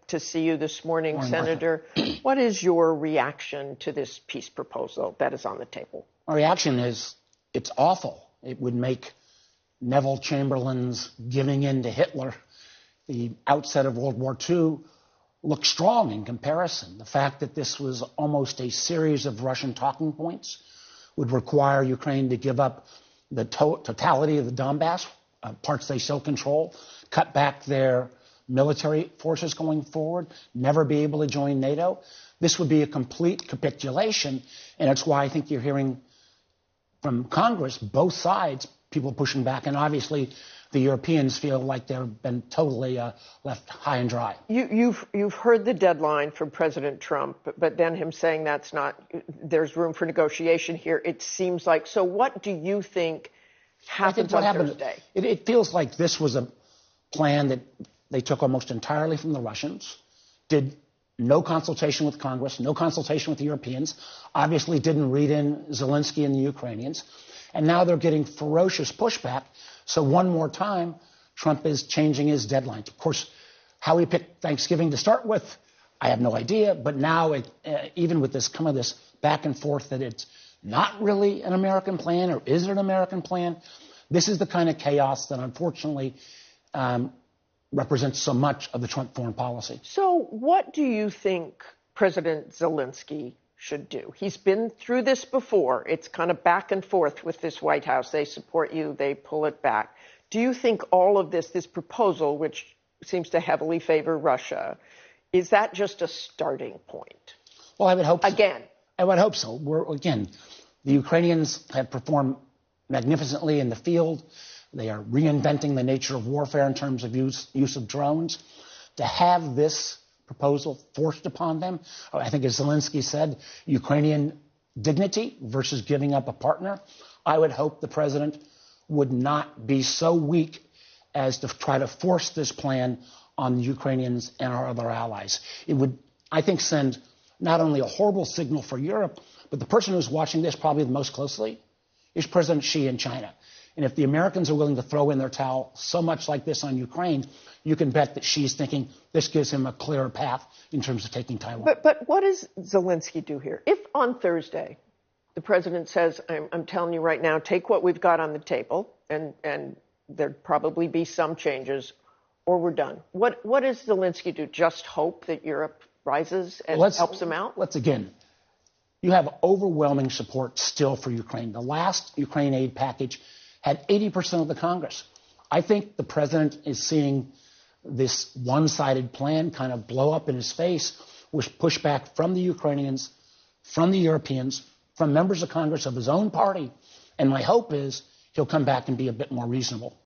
to see you this morning, Morning, Senator. What is your reaction to this peace proposal that is on the table? My reaction is it's awful. It would make Neville Chamberlain's giving in to Hitler, the outset of World War II, look strong in comparison. The fact that this was almost a series of Russian talking points would require Ukraine to give up the totality of the Donbass, parts they still control, cut back their military forces going forward, never be able to join NATO. This would be a complete capitulation, and it's why I think you're hearing from Congress, both sides, people pushing back, and obviously the Europeans feel like they've been totally left high and dry. You've heard the deadline from President Trump, but then him saying that's not, there's room for negotiation here. It seems like, so what do you think happens on Thursday? It feels like this was a plan that they took almost entirely from the Russians, did no consultation with Congress, no consultation with the Europeans, obviously didn't read in Zelensky and the Ukrainians, and now they're getting ferocious pushback. So one more time, Trump is changing his deadlines. Of course, how he picked Thanksgiving to start with, I have no idea. But now, even with this this back and forth that it's not really an American plan, or is it an American plan? This is the kind of chaos that unfortunately represents so much of the Trump foreign policy. So what do you think President Zelensky should do? He's been through this before. It's kind of back and forth with this White House. They support you, they pull it back. Do you think all of this proposal, which seems to heavily favor Russia, is that just a starting point? Well, I would hope so. Again. I would hope so. The Ukrainians have performed magnificently in the field. They are reinventing the nature of warfare in terms of use of drones. To have this proposal forced upon them, I think, as Zelensky said, Ukrainian dignity versus giving up a partner. I would hope the president would not be so weak as to try to force this plan on the Ukrainians and our other allies. It would, I think, send not only a horrible signal for Europe, but the person who's watching this probably the most closely is President Xi in China. And if the Americans are willing to throw in their towel so much like this on Ukraine, you can bet that Xi's thinking this gives him a clearer path in terms of taking Taiwan. But what does Zelensky do here? If on Thursday the president says, I'm telling you right now, take what we've got on the table, and there'd probably be some changes, or we're done. What does Zelensky do? Just hope that Europe rises and helps him out? You have overwhelming support still for Ukraine. The last Ukraine aid package had 80% of the Congress. I think the president is seeing this one-sided plan kind of blow up in his face with pushback from the Ukrainians, from the Europeans, from members of Congress of his own party. And my hope is he'll come back and be a bit more reasonable.